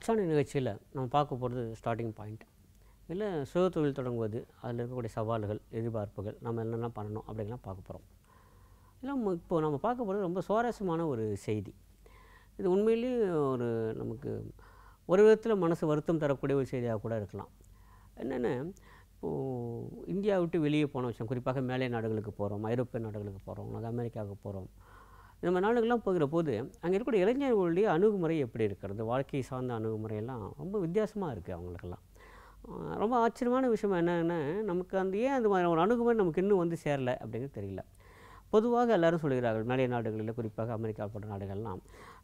டாக்ஸான நிகழ்ச்சியில் நம்ம பார்க்க போகிறது ஸ்டார்டிங் பாயிண்ட். இல்லை சுய தொழில் தொடங்குவது, அதில் இருக்கக்கூடிய சவால்கள், எதிர்பார்ப்புகள், நம்ம என்னெல்லாம் பண்ணணும் அப்படின்லாம் பார்க்க போகிறோம். இல்லை இப்போது நம்ம பார்க்க போகிறது ரொம்ப சுவாரஸ்யமான ஒரு செய்தி. இது உண்மையிலேயே நமக்கு ஒரு விதத்தில் மனசு வருத்தம் தரக்கூடிய ஒரு செய்தியாக கூட இருக்கலாம். என்னென்னா, இப்போது இந்தியா விட்டு வெளியே போனோம் வச்சோம், குறிப்பாக மேலை நாடுகளுக்கு போகிறோம், ஐரோப்பிய நாடுகளுக்கு போகிறோம், அமெரிக்காவுக்கு போகிறோம். நம்ம நாடுகள்லாம் போகிற போது அங்கே இருக்கக்கூடிய இளைஞர்களுடைய அணுகுமுறை எப்படி இருக்கிறது, வாழ்க்கை சார்ந்த அணுகுமுறையெல்லாம் ரொம்ப வித்தியாசமாக இருக்குது அவங்களுக்கெல்லாம். ரொம்ப ஆச்சரியமான விஷயம் என்னென்னா, நமக்கு ஏன் அந்த மாதிரி ஒரு அணுகுமுறை நமக்கு இன்னும் வந்து சேரலை அப்படிங்கிறது தெரியல. பொதுவாக எல்லாரும் சொல்கிறார்கள், மேலை நாடுகளில் குறிப்பாக அமெரிக்கா போன்ற நாடுகள்லாம்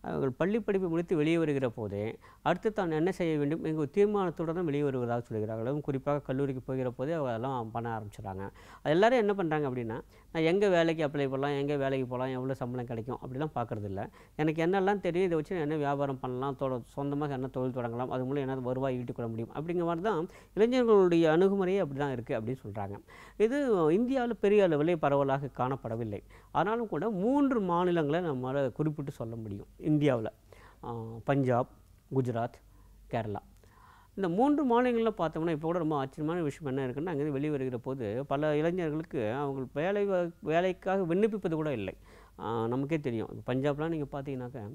அவர்கள் பள்ளி படிப்பை முடித்து வெளியே வருகிற போதே அடுத்து தான் என்ன செய்ய வேண்டும் எங்கள் ஒரு தீர்மானத்துடன் தான் வெளியே வருவதாக சொல்கிறார்கள். அதுவும் குறிப்பாக கல்லூரிக்கு போகிற போதே அவெல்லாம் பண்ண ஆரம்பிச்சிடுறாங்க. அது எல்லோரும் என்ன பண்ணுறாங்க அப்படின்னா, நான் எங்கே வேலைக்கு அப்ளை பண்ணலாம், எங்கே வேலைக்கு போகலாம், எவ்வளோ சம்பளம் கிடைக்கும் அப்படிலாம் பார்க்குறதில்ல. எனக்கு என்னெல்லாம் தெரியும், இதை வச்சு என்ன வியாபாரம் பண்ணலாம், சொந்தமாக என்ன தொழில் தொடங்கலாம், அது மூலம் என்ன வருவாய் ஈட்டிக்கொள்ள முடியும் அப்படிங்கிற மாதிரி தான் இளைஞர்களுடைய அணுகுமுறையே அப்படி தான் இருக்குது அப்படின்னு சொல்கிறாங்க. இது இந்தியாவில் பெரிய அளவில் பரவலாக காணப்படவில்லை. ஆனாலும் கூட 3 மாநிலங்களை நம்மளால் குறிப்பிட்டு சொல்ல முடியும் இந்தியாவில். பஞ்சாப், குஜராத், கேரளா. இந்த 3 மாநிலங்களில் பார்த்தோம்னா இப்போ கூட ரொம்ப ஆச்சரியமான விஷயம் என்ன இருக்குன்னா, அங்கேருந்து வெளியே வருகிற போது பல இளைஞர்களுக்கு அவங்க வேலைக்காக விண்ணப்பிப்பது கூட இல்லை. நமக்கே தெரியும், பஞ்சாப்லாம் நீங்கள் பார்த்தீங்கன்னாக்கா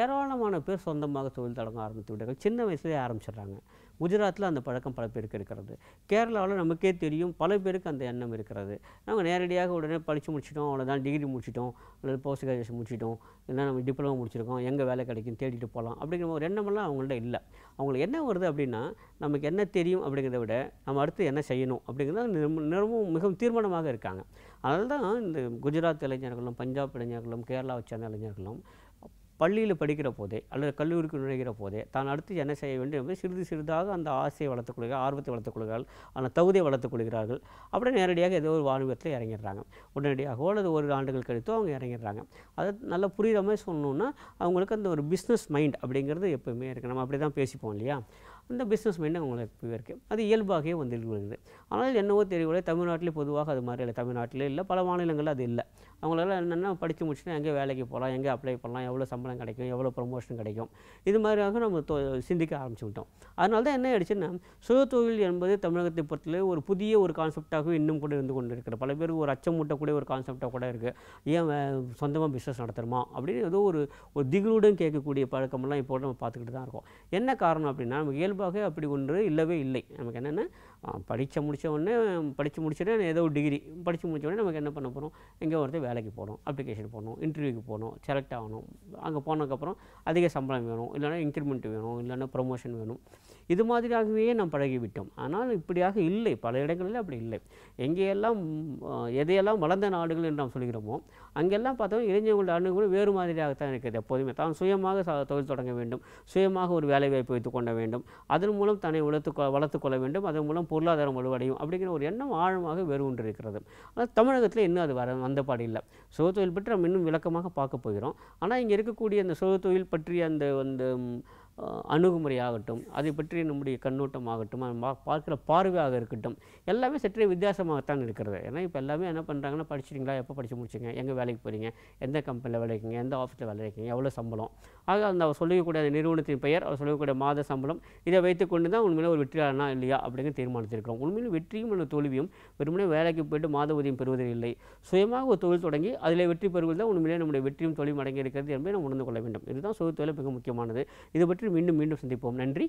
ஏராளமான பேர் சொந்தமாக தொழில் தொடங்க ஆரம்பித்து விட்டார்கள். சின்ன வயசுலேயே ஆரம்பிச்சிடுறாங்க. குஜராத்தில் அந்த பழக்கம் பல பேருக்கு இருக்கிறது. கேரளாவில் நமக்கே தெரியும், பல பேருக்கு அந்த எண்ணம் இருக்கிறது. நாங்கள் நேரடியாக உடனே படித்து முடிச்சிட்டோம், அவ்வளோதான், டிகிரி முடிச்சிட்டோம், அல்லது போஸ்ட் கிராஜுவேஷன் முடிச்சிட்டோம், இல்லை நம்ம டிப்ளமோ முடிச்சிருக்கோம், எங்கே வேலை கிடைக்கும் தேடிட்டு போகலாம் அப்படிங்கிற ஒரு எண்ணமெல்லாம் அவங்கள்ட்ட இல்லை. அவங்களுக்கு என்ன வருது அப்படின்னா, நமக்கு என்ன தெரியும் அப்படிங்கிறத விட நம்ம அடுத்து என்ன செய்யணும் அப்படிங்கிறது மிகவும் தீர்மானமாக இருக்காங்க. அதனால தான் இந்த குஜராத் இளைஞர்களும், பஞ்சாப் இளைஞர்களும், கேரளாவை சேர்ந்த இளைஞர்களும் பள்ளியில் படிக்கிற போதே அல்லது கல்லூரிக்கு நுழைகிற போதே தான் அடுத்து என்ன செய்ய வேண்டும் என்பது சிறிது சிறிதாக அந்த ஆசையை வளர்த்துக்கொள்கிறார்கள், ஆர்வத்தை வளர்த்துக்கொள்கிறார்கள், அந்த தகுதியை வளர்த்துக்கொள்கிறார்கள். அப்படியே நேரடியாக ஏதோ ஒரு வாணிபத்தில் இறங்கிடுறாங்க. உடனடியாகவோ அல்லது ஒரு ஆண்டுகள் கழித்தோ அவங்க இறங்கிடுறாங்க. அதை நல்லா புரிகிற மாதிரி சொன்னோன்னா, அவங்களுக்கு அந்த ஒரு பிஸ்னஸ் மைண்ட் அப்படிங்கிறது எப்போவுமே இருக்குது. நம்ம அப்படி தான் பேசிப்போம் இல்லையா, அந்த பிஸ்னஸ் மைண்டு அவங்களுக்கு எப்போவே இருக்குது. அது இயல்பாகவே வந்துருக்குது. ஆனால் என்னவோ தெரியவில்லை, தமிழ்நாட்டிலே பொதுவாக அது மாதிரி இல்லை. தமிழ்நாட்டிலே இல்லை, பல மாநிலங்களில் அது இல்லை. அவங்களால என்னென்னா படித்து முடிச்சுன்னா எங்கே வேலைக்கு போகலாம், எங்கே அப்ளை பண்ணலாம், எவ்வளோ சம்பளம் கிடைக்கும், எவ்வளோ ப்ரமோஷன் கிடைக்கும், இது மாதிரியாக நம்ம சிந்திக்க ஆரம்பிச்சு விட்டோம். அதனால தான் என்ன ஆயிடுச்சுன்னா, சுய தொழில் என்பது தமிழகத்தை பொறுத்தவரை ஒரு புதிய ஒரு கான்செப்டாகவே இன்னும் கூட இருந்து கொண்டு இருக்கிற, பல பேருக்கு ஒரு அச்சமூட்டக்கூடிய ஒரு கான்செப்டாக கூட இருக்குது. ஏன் சொந்தமாக பிஸ்னஸ் நடத்தணுமா அப்படின்னு ஏதோ ஒரு திகிலுடன் கேட்கக்கூடிய பழக்கமெல்லாம் இப்போ நம்ம பார்த்துக்கிட்டு தான் இருக்கோம். என்ன காரணம் அப்படின்னா, நமக்கு இயல்பாக அப்படி ஒன்று இல்லவே இல்லை. நமக்கு என்னென்னா, படித்து முடிச்சோடனே ஏதோ ஒரு டிகிரி படித்து முடித்தோடனே நமக்கு என்ன பண்ண போகிறோம், எங்கே ஒருத்தர் வேலைக்கு போகணும், அப்ளிகேஷன் போடணும், இன்டர்வியூக்கு போகணும், செலக்ட் ஆகணும், அங்கே போனதுக்கப்புறம் அதிக சம்பளம் வேணும், இல்லைனா இன்க்ரிமெண்ட் வேணும், இல்லைனா ப்ரொமோஷன் வேணும். இது மாதிரியாகவே நாம் பழகிவிட்டோம். ஆனால் இப்படியாக இல்லை, பல இடங்களில் அப்படி இல்லை. எங்கேயெல்லாம் எதையெல்லாம் வளர்ந்த நாடுகள் என்று நாம் சொல்கிறோமோ அங்கெல்லாம் பார்த்தோம் இளைஞர்களுடைய அணுகுமுறை வேறு மாதிரியாகத்தான் இருக்குது. எப்போதுமே தான் சுயமாக தொழில் தொடங்க வேண்டும், சுயமாக ஒரு வேலைவாய்ப்பு வைத்து கொள்ள வேண்டும், அதன் மூலம் தன்னை வளர்த்துக்கொள்ள வேண்டும், அதன் மூலம் பொருளாதாரம் வலுவடையும் அப்படிங்கிற ஒரு எண்ணம் ஆழமாக வேறு ஒன்று இருக்கிறது. ஆனால் தமிழகத்தில் இன்னும் அது வந்தபாடு இல்லை. சுய தொழில் பற்றி நம்ம இன்னும் விளக்கமாக பார்க்க போகிறோம். ஆனால் இங்கே இருக்கக்கூடிய அந்த சுய தொழில் பற்றிய அந்த அணுகுமுறையாகட்டும், அதை பற்றி நம்முடைய கண்ணோட்டமாகட்டும், பார்க்குற பார்வையாக இருக்கட்டும், எல்லாமே சற்றே வித்தியாசமாகத்தான் இருக்கிறது. ஏன்னா இப்போ எல்லாமே என்ன பண்ணுறாங்கன்னா, படிச்சிட்டிங்களா, எப்போ படித்து முடிச்சிங்க, எங்கே வேலைக்கு போகிறீங்க, எந்த கம்பெனியில் வேலை வைக்கிங்க, எந்த ஆஃபீஸில் வேலை வைக்கிங்க, எவ்வளோ சம்பளம், ஆக அந்த அவர் சொல்லக்கூடிய அந்த நிறுவனத்தின் பெயர், அவர் சொல்லக்கூடிய மாத சம்பளம், இதை வைத்துக்கொண்டு தான் உண்மையிலே ஒரு வெற்றியாளனா இல்லையா அப்படிங்கிற தீர்மானித்திருக்கிறோம். உண்மையிலும் வெற்றியும் அல்லது தோல்வியும் வெறுமனே வேலைக்கு போய்ட்டு மாத ஊதியம் பெறுவதில் இல்லை. சுயமாக ஒரு தொழில் தொடங்கி அதில் வெற்றி பெறுவது தான் உண்மையிலே நம்முடைய வெற்றியும் தொழிலும் அடங்கி இருக்கிறது என்பதை நாம் உணர்ந்து கொள்ள வேண்டும். இதுதான் சுய தொழில் மிக முக்கியமானது. இது பற்றி மீண்டும் சந்திப்போம். நன்றி.